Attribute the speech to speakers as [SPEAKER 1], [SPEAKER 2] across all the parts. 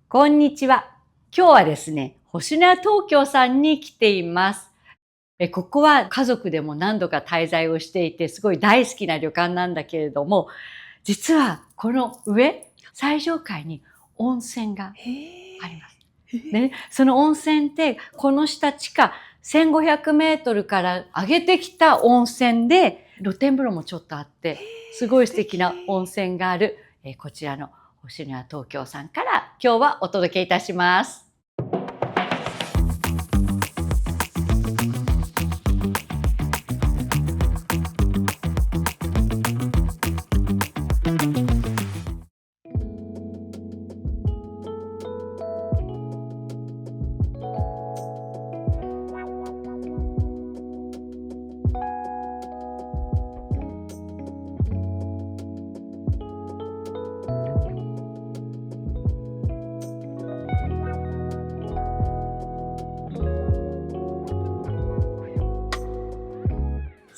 [SPEAKER 1] こんにちは。今日はですね、星のや東京さんに来ています。ここは家族でも何度か滞在をしていて、すごい大好きな旅館なんだけれども、実はこの上、最上階に温泉があります。でね、その温泉ってこの下地下1500メートルから上げてきた温泉で、露天風呂もちょっとあって、すごい素敵な温泉がある、こちらの星のや東京さんから今日はお届けいたします。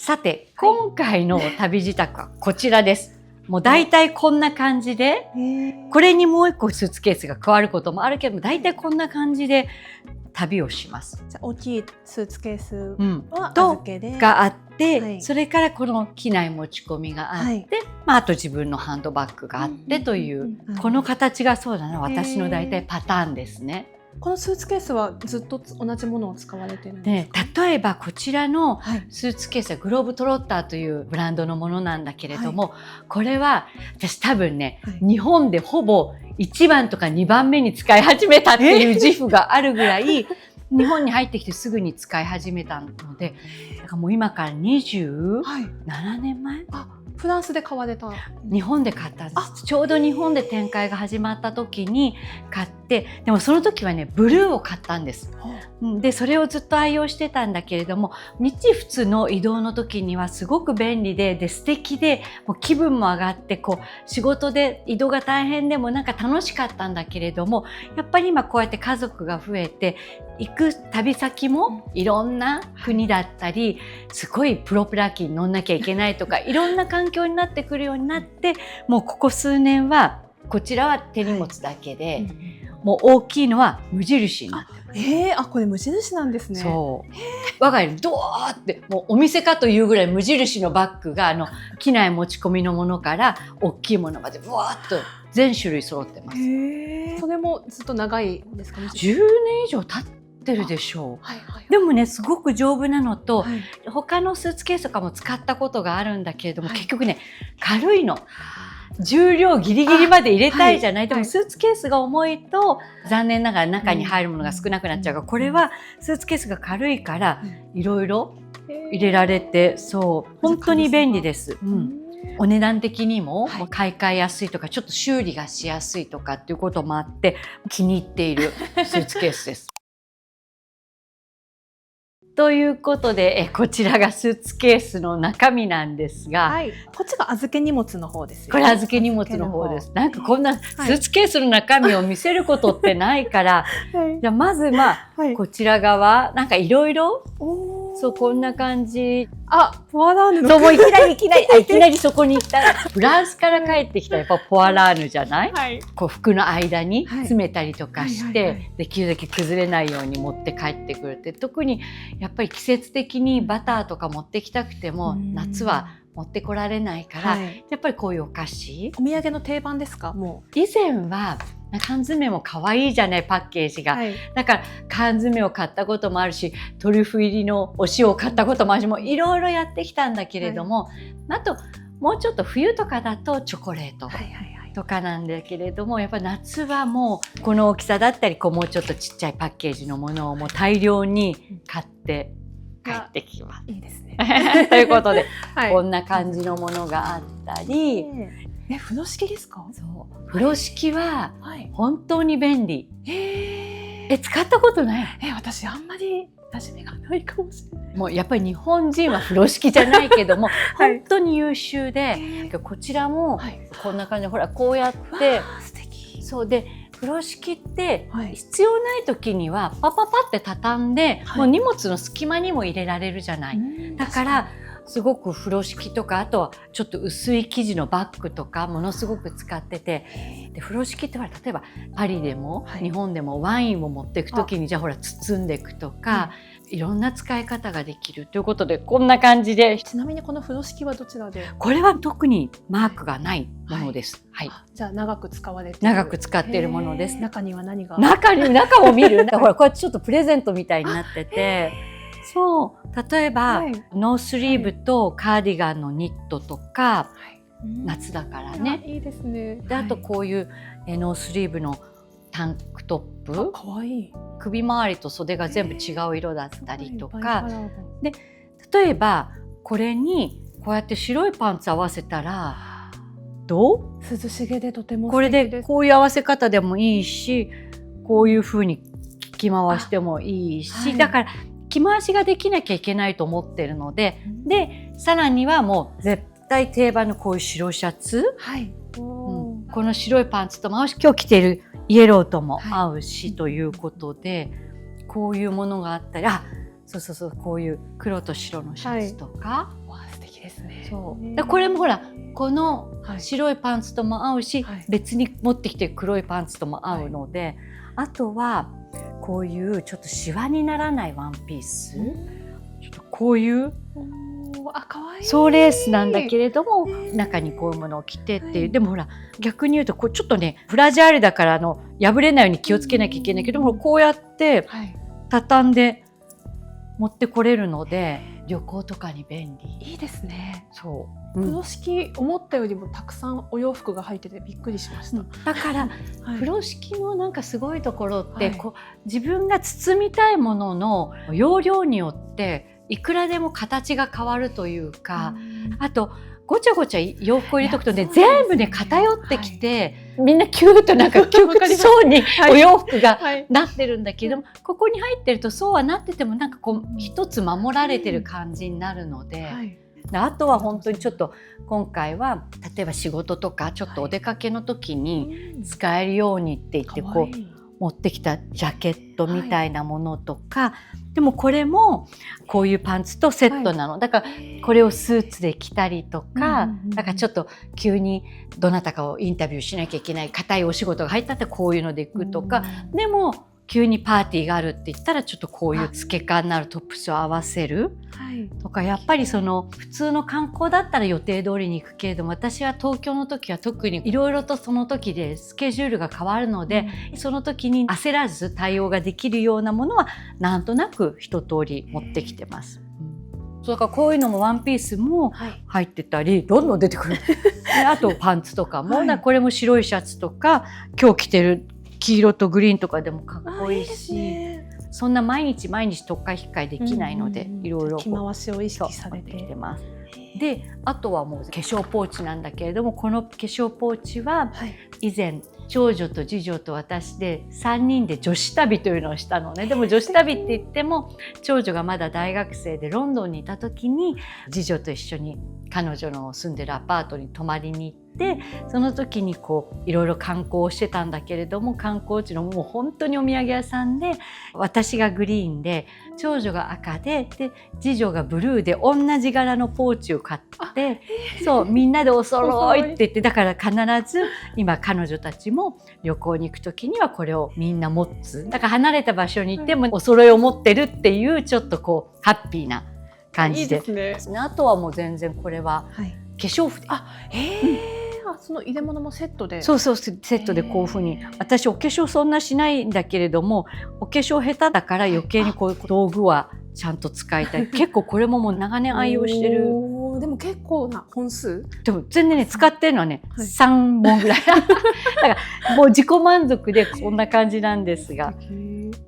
[SPEAKER 1] さて、今回の旅支度はこちらです。もう大体こんな感じで、これにもう一個スーツケースが加わることもあるけども、大体こんな感じで旅をします。
[SPEAKER 2] じゃあ大きいスーツケースは
[SPEAKER 1] と
[SPEAKER 2] 預けで、
[SPEAKER 1] があって、
[SPEAKER 2] はい
[SPEAKER 1] それからこの機内持ち込みがあって、
[SPEAKER 2] はい
[SPEAKER 1] あと自分のハンドバッグがあってという、この形がそうだな、私の大体パターンですね。
[SPEAKER 2] このスーツケースはずっと同じものを使われてるんです
[SPEAKER 1] で
[SPEAKER 2] か？
[SPEAKER 1] 例えばこちらの
[SPEAKER 2] はい
[SPEAKER 1] スーツケースはグローブトロッターというブランドのものなんだけれども、これは私多分ね、
[SPEAKER 2] はい
[SPEAKER 1] 日本でほぼ1番とか2番目に使い始めたっていう自負があるぐらい、日本に入ってきてすぐに使い始めたので、だからもう今から27
[SPEAKER 2] はい
[SPEAKER 1] 年前、
[SPEAKER 2] フランスで買われた。
[SPEAKER 1] 日本で買ったんです。ちょうど日本で展開が始まった時に買って、でもその時はね、ブルーを買ったんです。で、それをずっと愛用してたんだけれども、日仏の移動の時にはすごく便利で素敵で、もう気分も上がって、こう仕事で移動が大変でもなんか楽しかったんだけれども、やっぱり今こうやって家族が増えて、行く旅先もいろんな国だったり、すごいプロペラ機に乗んなきゃいけないとか、いろんな環境になってくるようになって、もうここ数年はこちらは手荷物だけで、もう大きいのは無印になってます。
[SPEAKER 2] これ無印なんですね。
[SPEAKER 1] そう我が家にドーってもうお店かというぐらい無印のバッグが機内持ち込みのものから大きいものまでブワーッと全種類揃ってます。
[SPEAKER 2] それもずっと長いんですかね。
[SPEAKER 1] 10年以上経ってるでしょう。
[SPEAKER 2] はいはい
[SPEAKER 1] でもね、すごく丈夫なのと、
[SPEAKER 2] はい
[SPEAKER 1] 他のスーツケースとかも使ったことがあるんだけれども、
[SPEAKER 2] はい
[SPEAKER 1] 結局ね、軽いの。重量ギリギリまで入れたいじゃない、でも
[SPEAKER 2] はい
[SPEAKER 1] スーツケースが重いと残念ながら中に入るものが少なくなっちゃうが、これはスーツケースが軽いからいろいろ入れられて、そう本当に便利です。お値段的にも、
[SPEAKER 2] はい
[SPEAKER 1] 買い替えやすいとか、ちょっと修理がしやすいとかっていうこともあって気に入っているスーツケースです。ということで、こちらがスーツケースの中身なんですが、
[SPEAKER 2] はい、こっちが預け荷物の方ですよね。
[SPEAKER 1] これ預け荷物の方です。なんかこんなスーツケースの中身を見せることってないから、
[SPEAKER 2] はい
[SPEAKER 1] じゃあまず
[SPEAKER 2] はい
[SPEAKER 1] こちら側、なんかいろいろ、そうこんな感じ。
[SPEAKER 2] ポワラーヌの。
[SPEAKER 1] そうもういきなりそこに行ったら、フランスから帰ってきたやっぱポアラーヌじゃない？
[SPEAKER 2] はい
[SPEAKER 1] こう服の間に詰めたりとかし
[SPEAKER 2] はいはいはいは
[SPEAKER 1] て、できるだけ崩れないように持って帰ってくるって、特にやっぱり季節的にバターとか持ってきたくても夏は持ってこられないから、
[SPEAKER 2] はい
[SPEAKER 1] やっぱりこういうお菓子。
[SPEAKER 2] お土産の定番ですか？も
[SPEAKER 1] 以前は缶詰も可愛いじゃない、パッケージ
[SPEAKER 2] う。
[SPEAKER 1] が、
[SPEAKER 2] はい
[SPEAKER 1] だから缶詰を買ったこともあるし、トリュフ入りのお塩を買ったこともあるし、もういろいろやってきたんだけれども、あともうちょっと冬とかだとチョコレート
[SPEAKER 2] はいはい
[SPEAKER 1] とかなんだけれども、やっぱ夏はもうこの大きさだったり、こうもうちょっとちっちゃいパッケージのものをもう大量に買って帰ってきます。
[SPEAKER 2] いいですね。
[SPEAKER 1] ということで、
[SPEAKER 2] はい
[SPEAKER 1] こんな感じのものがあったり、
[SPEAKER 2] 風呂敷ですか？
[SPEAKER 1] そう風呂敷は
[SPEAKER 2] はい。
[SPEAKER 1] 本当に便利。使ったことない？
[SPEAKER 2] 私あんまり馴染みがないかもしれない。
[SPEAKER 1] もうやっぱり日本人は風呂敷じゃないけども、
[SPEAKER 2] はい
[SPEAKER 1] 本当に優秀で、こちらも
[SPEAKER 2] はい
[SPEAKER 1] こんな感じで、ほらこうやって
[SPEAKER 2] 素敵。
[SPEAKER 1] そうで、風呂敷って
[SPEAKER 2] はい
[SPEAKER 1] 必要ない時にはパパパって畳んで、
[SPEAKER 2] はい
[SPEAKER 1] もう荷物の隙間にも入れられるじゃない。だからすごく風呂敷とか、あとはちょっと薄い生地のバッグとかものすごく使ってて、で風呂敷って例えばパリでも、
[SPEAKER 2] はい、
[SPEAKER 1] 日本でもワインを持っていくときにじゃあほら包んでいくとか、いろんな使い方ができるということで、こんな感じで。
[SPEAKER 2] ちなみにこの風呂敷はどちらで？
[SPEAKER 1] これは特にマークがないものです。はい。
[SPEAKER 2] じゃあ長く使われている。
[SPEAKER 1] 長く使っているものです。
[SPEAKER 2] 中には何が？
[SPEAKER 1] 中を見る。ほらこれちょっとプレゼントみたいになってて。そう例えば、ノースリーブとカーディガンのニットとか、夏だからね。
[SPEAKER 2] いいですね。
[SPEAKER 1] であとこういうノースリーブのタンクトップ、
[SPEAKER 2] かわいい。
[SPEAKER 1] 首周りと袖が全部違う色だったりとか、で例えばこれにこうやって白いパンツ合わせたらどう？
[SPEAKER 2] 涼しげでとても
[SPEAKER 1] これでこういう合わせ方でもいいし、こういう風に着回してもいいし、だから着回しができなきゃいけないと思ってるので、でさらにはもう絶対定番のこういう白シャツ、この白いパンツとも合うし、今日着ているイエローとも合うし、ということで、こういうものがあったり、そうこういう黒と白のシャツとか、
[SPEAKER 2] 素敵ですね。
[SPEAKER 1] そうこれもほらこの白いパンツとも合うし、別に持ってきて黒いパンツとも合うので、あとはこういうちょっとシワにならないワンピース、ちょっとこういう
[SPEAKER 2] かわいい
[SPEAKER 1] ソーレースなんだけれども、中にこういうものを着てっていう、でもほら逆に言うとこうちょっとねフラジャールだから破れないように気をつけなきゃいけないけども、こうやって畳んで持ってこれるので、旅行とかに便利。
[SPEAKER 2] いいですね。
[SPEAKER 1] そう、
[SPEAKER 2] 風呂敷思ったよりもたくさんお洋服が入っててびっくりしました。
[SPEAKER 1] だから風呂敷のなんかすごいところって、こう自分が包みたいものの容量によっていくらでも形が変わるというか、あとごちゃごちゃ洋服を入れとくとね、全部ね偏ってきて、みんなキューッとなんか窮屈そうにお洋服がなってるんだけども、ここに入ってるとそうはなっててもなんかこう一つ守られてる感じになるので、あとは本当にちょっと今回は例えば仕事とかちょっとお出かけの時に使えるようにって言ってこう持ってきたジャケットみたいなものとか、でもこれもこういうパンツとセットなの、だからこれをスーツで着たりとか、だからちょっと急にどなたかをインタビューしなきゃいけない固いお仕事が入ったってこういうので行くとか、でも急にパーティーがあるって言ったらちょっとこういう透け感のあるトップスを合わせるとか、やっぱりその普通の観光だったら予定通りに行くけれども、私は東京の時は特にいろいろとその時でスケジュールが変わるので、その時に焦らず対応ができるようなものはなんとなく一通り持ってきてます。そうだからこういうのもワンピースも入ってたり、どんどん出てくるであとパンツとかも、これも白いシャツとか今日着てる黄色とグリーンとかでもかっこいいし、そんな毎日特化引っかえできないので、いろいろ
[SPEAKER 2] 着回しを意識されて
[SPEAKER 1] きてます。であとはもう化粧ポーチなんだけれども、この化粧ポーチは以前長女と次女と私で3人で女子旅というのをしたのね。でも女子旅って言っても長女がまだ大学生でロンドンにいた時に次女と一緒に彼女の住んでるアパートに泊まりに行って、その時にこういろいろ観光をしてたんだけれども、観光地のもう本当にお土産屋さんで、私がグリーンで長女が赤で次女がブルーで同じ柄のポーチを買って、そうみんなでお揃いって言って、だから必ず今彼女たちも旅行に行く時にはこれをみんな持つ。だから離れた場所に行ってもお揃いを持ってるっていう、ちょっとこうハッピーな感じで。
[SPEAKER 2] いいですね。
[SPEAKER 1] あとはもう全然これは化粧筆。
[SPEAKER 2] その入れ物もセットで。
[SPEAKER 1] そうセットでこういうふうに。私お化粧そんなしないんだけれども、お化粧下手だから余計にこういう道具はちゃんと使いたい。結構これももう長年愛用してる。
[SPEAKER 2] でも結構な本数。
[SPEAKER 1] でも全然ね使ってるのはね、3本ぐらい。だからもう自己満足でこんな感じなんですが、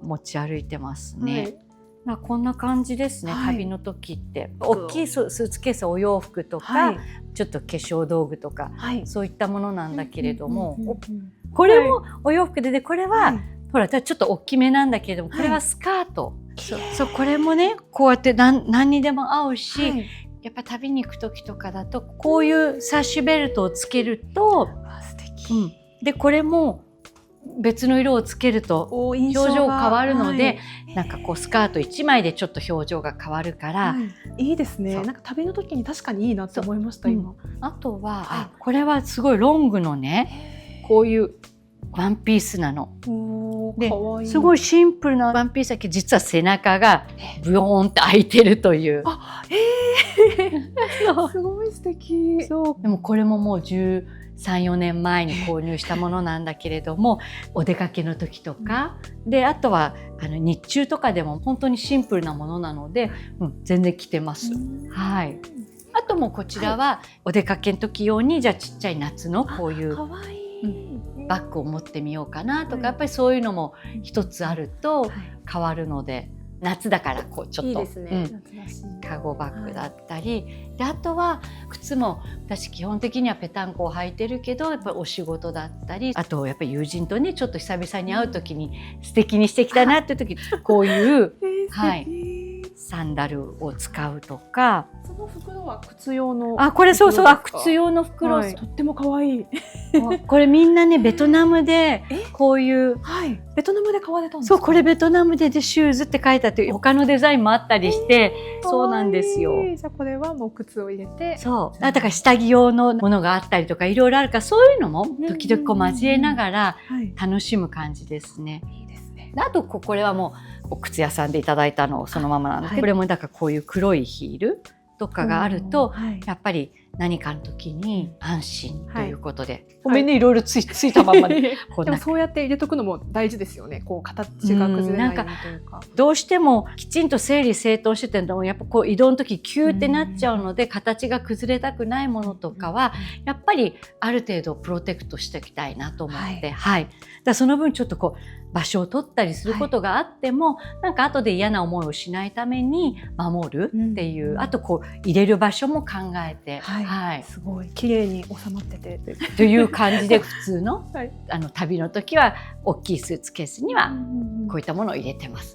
[SPEAKER 1] 持ち歩いてますね。こんな感じですね、旅の時って。大きいスーツケース、お洋服とか、ちょっと化粧道具とか、そういったものなんだけれども、これもお洋服で、これは、ほらちょっと大きめなんだけれども、これはスカート。そうこれもねこうやって何にでも合うし、やっぱ旅に行く時とかだとこういうサッシュベルトをつけると、
[SPEAKER 2] 素敵。
[SPEAKER 1] でこれも別の色をつけると
[SPEAKER 2] 表
[SPEAKER 1] 表情変わるので、なんかこうスカート1枚でちょっと表情が変わるから、
[SPEAKER 2] いいですね。
[SPEAKER 1] そう
[SPEAKER 2] なんか旅の時に確かにいいなって思いました今。
[SPEAKER 1] あとは、
[SPEAKER 2] はい
[SPEAKER 1] これはすごいロングのね、こういうワンピースなの。で
[SPEAKER 2] かわいい。
[SPEAKER 1] すごいシンプルなワンピースだけど、実は背中がブヨーンって開いてるという。そう
[SPEAKER 2] すごい素敵。
[SPEAKER 1] そうでもこれももう13、14年前に購入したものなんだけれども、お出かけの時とか、であとは日中とかでも本当にシンプルなものなので、全然着てます。はい。あともこちらはお出かけの時用に、じゃあちっちゃい夏のこういう
[SPEAKER 2] かわいい、
[SPEAKER 1] バッグを持ってみようかなとか、やっぱりそういうのも一つあると変わるので、夏だからこうちょっと
[SPEAKER 2] いいですね、夏らしい
[SPEAKER 1] カゴバッグだったり、であとは靴も私基本的にはペタンコを履いてるけど、やっぱりお仕事だったり、あとやっぱり友人とねちょっと久々に会う時に素敵にしてきたなっていう時、こういうサンダルを使うとか。
[SPEAKER 2] その袋は靴用の。
[SPEAKER 1] これそうそう、靴用の袋、
[SPEAKER 2] とっても可愛い。
[SPEAKER 1] これみんなねベトナムでこういう、
[SPEAKER 2] ベトナムで買われたんですか？
[SPEAKER 1] そう、これベトナムでシューズって書いてあって、他のデザインもあったりして、そうなんですよ。
[SPEAKER 2] じゃあこれはもう靴を入れて、
[SPEAKER 1] そうだから下着用のものがあったりとかいろいろあるから、そういうのも時々こう交えながら楽しむ感じですね。
[SPEAKER 2] いいですね。
[SPEAKER 1] あとこれはもうお靴屋さんでいただいたのをそのままなんで、これもだからこういう黒いヒールとかがあると、やっぱり何かの時に安心ということで、ごめんね、いろいろついたままで。
[SPEAKER 2] でもそうやって入れとくのも大事ですよね。こう形が崩れないようにというか。
[SPEAKER 1] どうしてもきちんと整理整頓してても、やっぱこう移動の時キューってなっちゃうので、形が崩れたくないものとかはやっぱりある程度プロテクトしておきたいなと思って、だその分ちょっとこう場所を取ったりすることがあっても、なんか後で嫌な思いをしないために守るっていう、あとこう入れる場所も考えて、
[SPEAKER 2] すごい綺麗に収まってて
[SPEAKER 1] という感じで、普通の旅の時は大きいスーツケースにはこういったものを入れてます。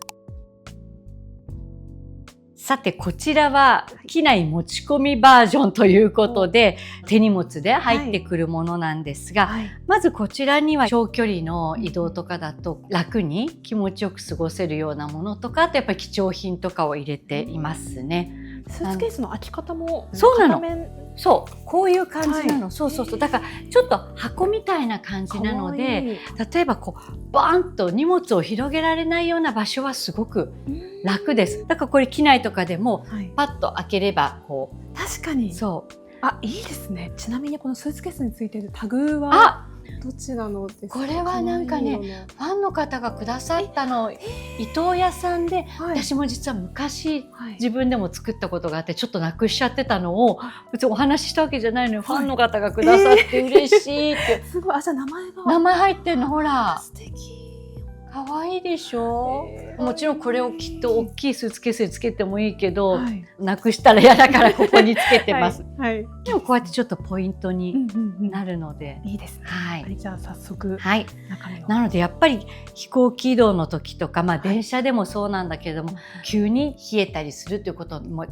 [SPEAKER 1] さてこちらは機内持ち込みバージョンということで、手荷物で入ってくるものなんですが、まずこちらには長距離の移動とかだと楽に気持ちよく過ごせるようなものとか、あとやっぱり貴重品とかを入れていますね。
[SPEAKER 2] スーツケースの開き方も
[SPEAKER 1] そうなの。そう、こういう感じなの。そうそうそう。だからちょっと箱みたいな感じなので、例えばこうバーンと荷物を広げられないような場所はすごく楽です。だからこれ機内とかでもパッと開ければこう。
[SPEAKER 2] 確かに。
[SPEAKER 1] そう。
[SPEAKER 2] いいですね。ちなみにこのスーツケースについているタグはどちらのですか？
[SPEAKER 1] これはなんかね、ファンの方がくださったの、伊藤屋さんで、私も実は昔自分でも作ったことがあって、ちょっとなくしちゃってたのを別にお話ししたわけじゃないのに、ファンの方がくださって嬉しいって。
[SPEAKER 2] すごい。じゃあ名前
[SPEAKER 1] 入ってんの、ほら。
[SPEAKER 2] 素敵。
[SPEAKER 1] 可愛いでしょ。もちろんこれをきっと大きいスーツケースにつけてもいいけど、なくしたら嫌だからここにつけてます。でもこうやってちょっとポイントになるので、
[SPEAKER 2] いいですね。じゃあ早速中身を。
[SPEAKER 1] なのでやっぱり飛行機移動の時とか、電車でもそうなんだけれども、急に冷えたりするということも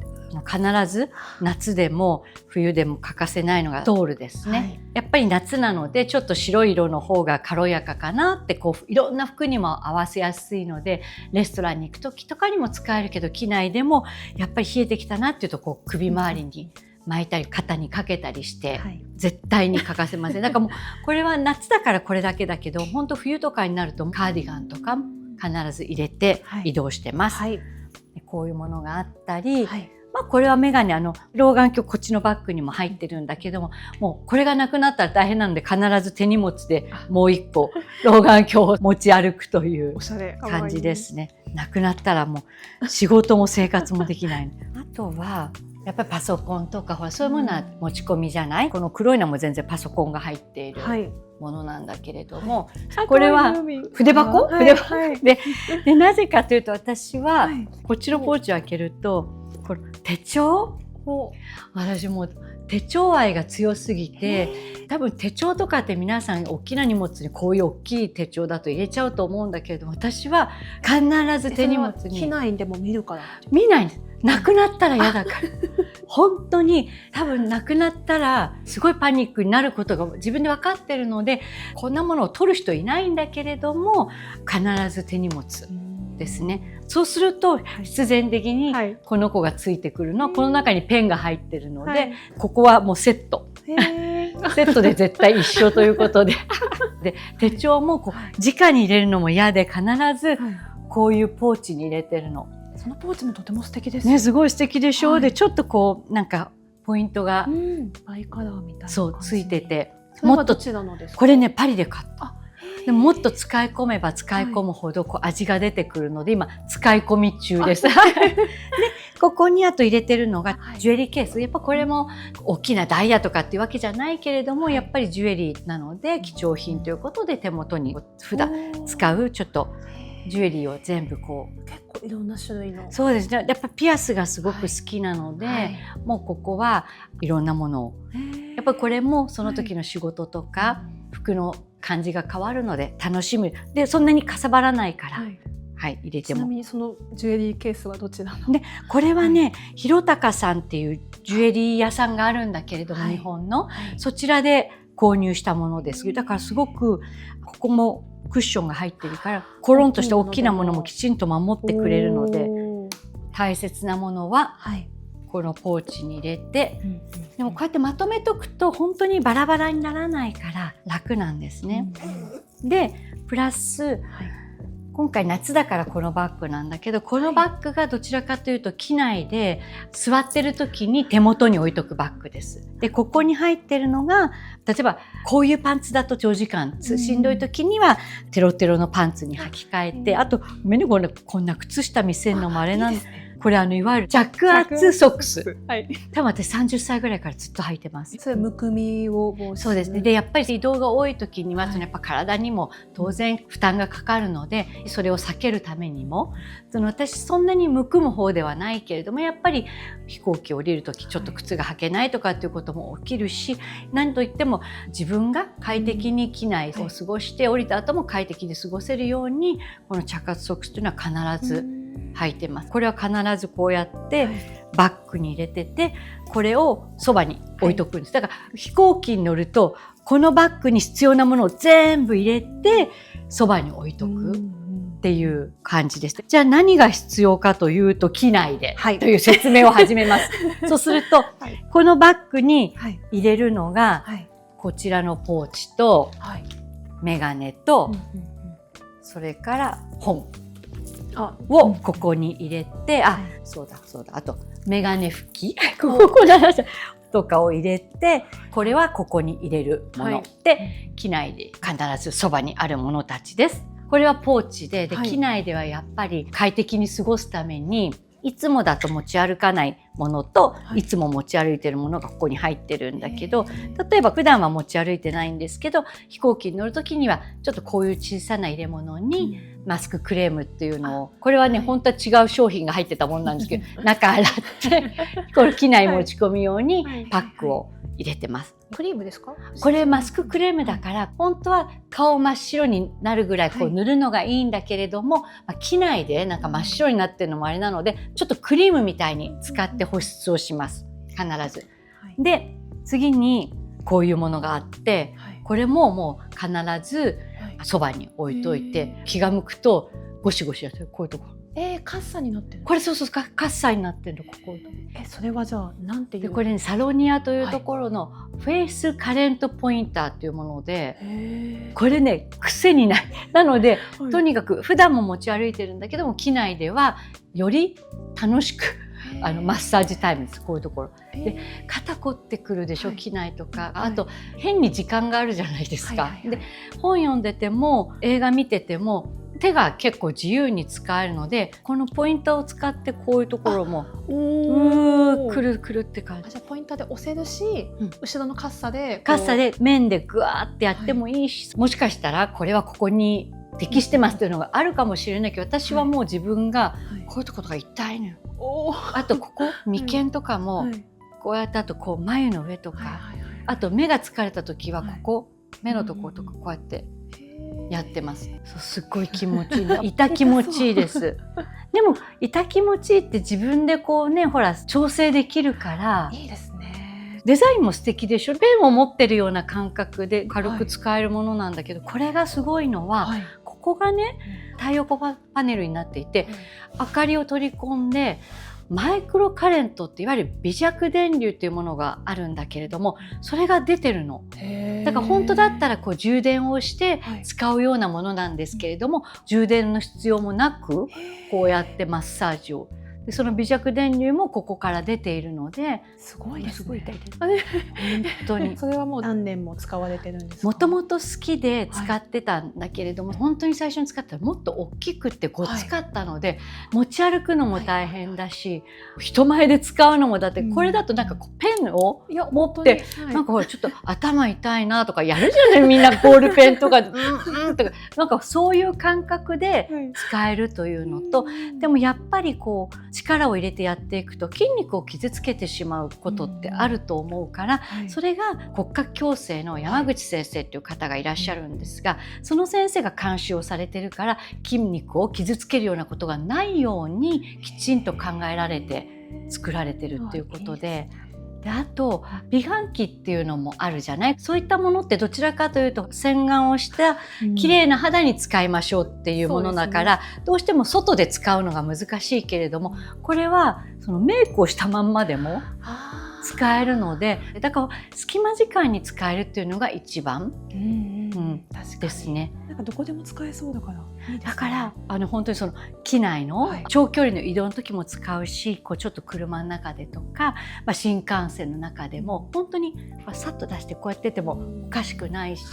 [SPEAKER 1] 必ず夏でも冬でも欠かせないのがストールですね。やっぱり夏なのでちょっと白い色の方が軽やかかなって、こういろんな服にも合わせやすいので、レストランに行く時とかにも使えるけど、機内でもやっぱり冷えてきたなっていうと、こう首周りに巻いたり肩にかけたりして、絶対に欠かせません。だからもうこれは夏だからこれだけだけど、本当冬とかになるとカーディガンとか必ず入れて移動してます。こういうものがあったり、これはメガネ、老眼鏡こっちのバッグにも入ってるんだけども、もうこれがなくなったら大変なので、必ず手荷物でもう一個老眼鏡を持ち歩くという感じですね。なくなったらもう仕事も生活もできない。あとはやっぱりパソコンとか、ほらそういうものは持ち込みじゃない。この黒いのも全然パソコンが入っているものなんだけれども、これは筆箱で、なぜかというと、私はこっちのポーチを開けると、これ手帳、私も手帳愛が強すぎて、多分手帳とかって皆さん大きな荷物にこういう大きい手帳だと入れちゃうと思うんだけれども、私は必ず手荷物に。
[SPEAKER 2] 機内でも見るから。
[SPEAKER 1] 見ないんです。なくなったら嫌だから。本当に多分なくなったらすごいパニックになることが自分で分かってるので、こんなものを取る人いないんだけれども必ず手荷物ですね。そうすると必然的にこの子がついてくるの、この中にペンが入ってるので、ここはもうセット。セットで絶対一緒ということでで手帳もこう直に入れるのも嫌で、必ずこういうポーチに入れてるの。
[SPEAKER 2] そのポーチもとても素敵ですね。
[SPEAKER 1] すごい素敵でしょ、でちょっとこうなんかポイントが
[SPEAKER 2] バイカラーみたいな感じ
[SPEAKER 1] そうついてて、
[SPEAKER 2] もっとどちらのですか？
[SPEAKER 1] これねパリで買った。でももっと使い込めば使い込むほどこう味が出てくるので、今使い込み中です。でここにあと入れてるのがジュエリーケース。やっぱこれも大きなダイヤとかっていうわけじゃないけれども、やっぱりジュエリーなので貴重品ということで手元に普段使うちょっとジュエリーを全部こう、
[SPEAKER 2] 結構いろんな種類の。
[SPEAKER 1] そうですね。やっぱピアスがすごく好きなので、もうここはいろんなものを、やっぱりこれもその時の仕事とか服の感じが変わるので楽しむ。でそんなにかさばらないから、入れても。
[SPEAKER 2] ちなみにそのジュエリーケースはどちらの？
[SPEAKER 1] でこれはね、弘高さんっていうジュエリー屋さんがあるんだけれども、日本の、そちらで購入したものです。だからすごくここもクッションが入ってるから、コロンとした大きなものもきちんと守ってくれるので、大切なものはこのポーチに入れて、でもこうやってまとめとくと本当にバラバラにならないから楽なんですね。でプラス、今回夏だからこのバッグなんだけど、このバッグがどちらかというと機内で座ってる時に手元に置いとくバッグです。でここに入ってるのが、例えばこういうパンツだと長時間しんどい時にはテロテロのパンツに履き替えて、あと目にこんな靴下見せるのもあれなんです。これいわゆる着圧ソックス。多分私30歳ぐらいからずっと履いてます。
[SPEAKER 2] それむくみを防止。
[SPEAKER 1] そうですね。でやっぱり移動が多い時には、やっぱ体にも当然負担がかかるので、それを避けるためにも、私そんなにむくむ方ではないけれども、やっぱり飛行機を降りる時ちょっと靴が履けないとかっていうことも起きるし、何といっても自分が快適に機内を過ごして降りた後も快適に過ごせるように、この着圧ソックスというのは必ず履いてます。これは必ずこうやってバッグに入れてて、これをそばに置いとくんです。だから飛行機に乗るとこのバッグに必要なものを全部入れてそばに置いとくっていう感じです。じゃあ何が必要かというと、機内でという説明を始めます。そうすると、このバッグに入れるのがこちらのポーチとメガネと、それから本をここに入れて、そうだ、あとメガネ拭きとかを入れて、これはここに入れるもので、機内で必ずそばにあるものたちです。これはポーチで、機内ではやっぱり快適に過ごすために、いつもだと持ち歩かないものと、いつも持ち歩いてるものがここに入ってるんだけど、例えば普段は持ち歩いてないんですけど、飛行機に乗る時にはちょっとこういう小さな入れ物にマスククレームっていうのを、これはね、本当は違う商品が入ってたものなんですけど、中洗ってこれ機内持ち込むようにパックを入れてます。
[SPEAKER 2] クリームですか？
[SPEAKER 1] これマスククレームだから、本当は顔真っ白になるぐらいこう塗るのがいいんだけれども、機内でなんか真っ白になってるのもあれなので、ちょっとクリームみたいに使って保湿をします、必ず。で次にこういうものがあって、これももう必ずそばに置いといて、気が向くとゴシゴシやってる、こういうところ。
[SPEAKER 2] カッサになってる。
[SPEAKER 1] これそうカッサになってるの、ここ。
[SPEAKER 2] それはじゃあなんていう？
[SPEAKER 1] でこれね、サロニアというところのフェイスカレントポインターっていうもので、これね癖にない。なので、とにかく普段も持ち歩いてるんだけども、機内ではより楽しくマッサージタイムです。こういうところで肩凝ってくるでしょ、機内とか。あと変に時間があるじゃないですか。で本読んでても映画見てても手が結構自由に使えるので、このポインターを使ってこういうところもくるくるって感じ。
[SPEAKER 2] じゃあポインターで押せるし、後ろのカッサで
[SPEAKER 1] 面でグワーってやってもいいし、もしかしたらこれはここに適してますというのがあるかもしれないけど、私はもう自分がこういうところが痛いのよ。あとここ眉間とかもこうやって、あとこう眉の上とか、あと目が疲れた時はここ目のところとかこうやってやってます。そう、すっごい気持ちいい。痛気持ちいいです。でも痛気持ちいいって自分でこうね、ほら調整できるから。
[SPEAKER 2] いいですね。
[SPEAKER 1] デザインも素敵でしょ。ペンを持ってるような感覚で軽く使えるものなんだけど、これがすごいのは、ここがね、太陽光パネルになっていて、明かりを取り込んで、マイクロカレントっていわゆる微弱電流っていうものがあるんだけれども、それが出てるの。だから本当だったらこう充電をして使うようなものなんですけれども、充電の必要もなくこうやってマッサージを。でその微弱電流もここから出ているので、
[SPEAKER 2] すごいですね。
[SPEAKER 1] すごい痛いです。本当に。
[SPEAKER 2] それはもう何年も使われてるんですか？
[SPEAKER 1] もともと好きで使ってたんだけれども、本当に最初に使ったらもっと大きくってごつかったので、持ち歩くのも大変だし、人前で使うのも、だってこれだとなんかこうペンを持って、なんかほらちょっと頭痛いなとかやるじゃないみんな、ボールペンとかとか、なんかそういう感覚で使えるというのと、でもやっぱりこう力を入れてやっていくと筋肉を傷つけてしまうことってあると思うから、それが骨格矯正の山口先生っていう方がいらっしゃるんですが、その先生が監修をされてるから、筋肉を傷つけるようなことがないようにきちんと考えられて作られてるっていうことで。であと美顔器っていうのもあるじゃない。そういったものってどちらかというと洗顔をした綺麗な肌に使いましょうっていうものだから、どうしても外で使うのが難しいけれども、これはそのメイクをしたまんまでも使えるので、だから隙間時間に使えるっていうのが一番ですね。
[SPEAKER 2] なんかどこでも使えそうだからいいですね。
[SPEAKER 1] だから本当にその機内の長距離の移動の時も使うし、こうちょっと車の中でとか、新幹線の中でも本当にさっと出してこうやっててもおかしくないし、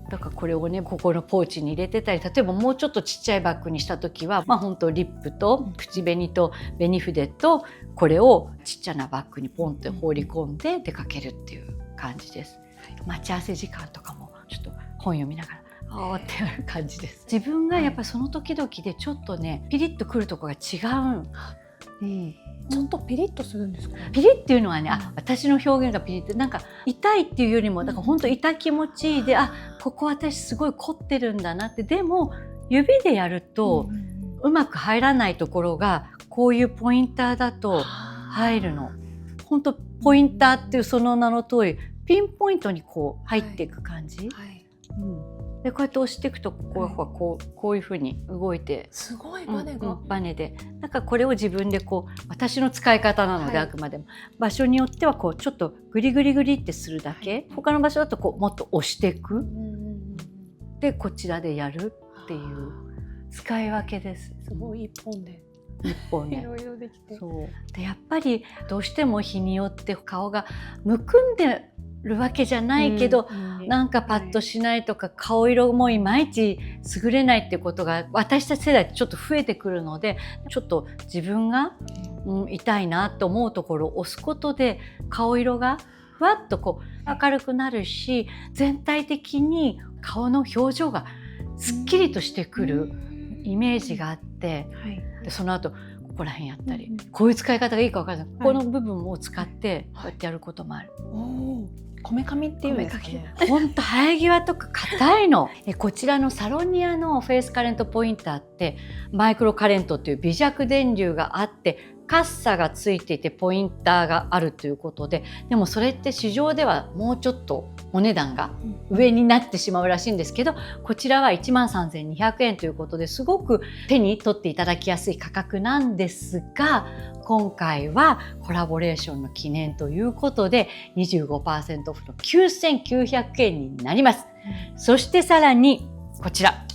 [SPEAKER 1] だからこれをねここのポーチに入れてたり、例えばもうちょっとちっちゃいバッグにした時は、本当リップと口紅と紅筆とこれをちっちゃなバッグにポンって放り込んで出かけるっていう感じです。待ち合わせ時間とかもちょっと本読みながらってやる感じです。自分がやっぱりその時々でちょっとねピリッとくるとこが違う。
[SPEAKER 2] ちょっとピリッとするんですか？
[SPEAKER 1] ピリッっていうのはね、私の表現がピリッってなんか痛いっていうよりも、だから本当痛気持ちいいで、ここ私すごい凝ってるんだなって。でも指でやるとうまく入らないところがこういうポインターだと入るの。本当ポインターっていうその名の通りピンポイントにこう入っていく感じ。でこうやって押していくとこういう風に動いて、
[SPEAKER 2] すごいバネが、
[SPEAKER 1] バネで、なんかこれを自分でこう私の使い方なので、あくまでも場所によってはこうちょっとグリグリグリってするだけ、他の場所だとこうもっと押していく、でこちらでやるっていう使い分けです。
[SPEAKER 2] すごい一本でいろいろできて。
[SPEAKER 1] そうでやっぱりどうしても日によって顔がむくんでるわけじゃないけど、なんかパッとしないとか、顔色もいまいち優れないってことが私たち世代ってちょっと増えてくるので、ちょっと自分が、痛いなと思うところを押すことで顔色がふわっとこう明るくなるし、全体的に顔の表情がすっきりとしてくるイメージがあって、でその後ここら辺やったり、こういう使い方がいいか分からない、ここの部分を使ってこうやってやることもある。
[SPEAKER 2] こめかみっていうんですかね。
[SPEAKER 1] 本当生え際とか硬いの。こちらのサロニアのフェイスカレントポインターってマイクロカレントっていう微弱電流があってカッサがついていてポインターがあるということで、でもそれって市場ではもうちょっとお値段が上になってしまうらしいんですけど、こちらは 13,200 円ということですごく手に取っていただきやすい価格なんですが、今回はコラボレーションの記念ということで 25% オフの 9,900 円になります。そしてさらにこちら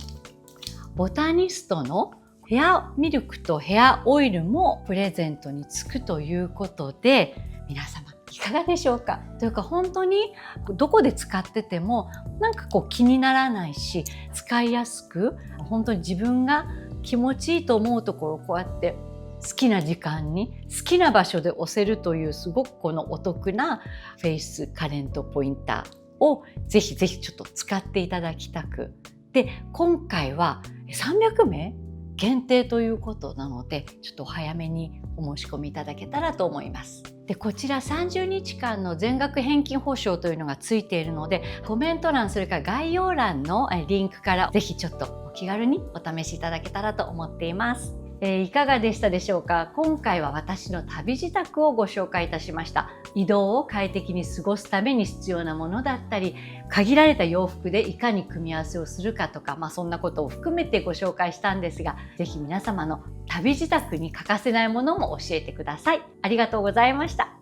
[SPEAKER 1] ボタニストのヘアミルクとヘアオイルもプレゼントにつくということで、皆様いかがでしょうか。というか本当にどこで使っててもなんかこう気にならないし、使いやすく本当に自分が気持ちいいと思うところをこうやって好きな時間に好きな場所で押せるというすごくこのお得なフェイスカレントポインターをぜひぜひちょっと使っていただきたく。で今回は300名限定ということなので、ちょっとお早めにお申し込みいただけたらと思います。でこちら30日間の全額返金保証というのがついているので、コメント欄それから概要欄のリンクからぜひちょっとお気軽にお試しいただけたらと思っています。いかがでしたでしょうか。今回は私の旅支度をご紹介いたしました。移動を快適に過ごすために必要なものだったり、限られた洋服でいかに組み合わせをするかとか、そんなことを含めてご紹介したんですが、ぜひ皆様の旅支度に欠かせないものも教えてください。ありがとうございました。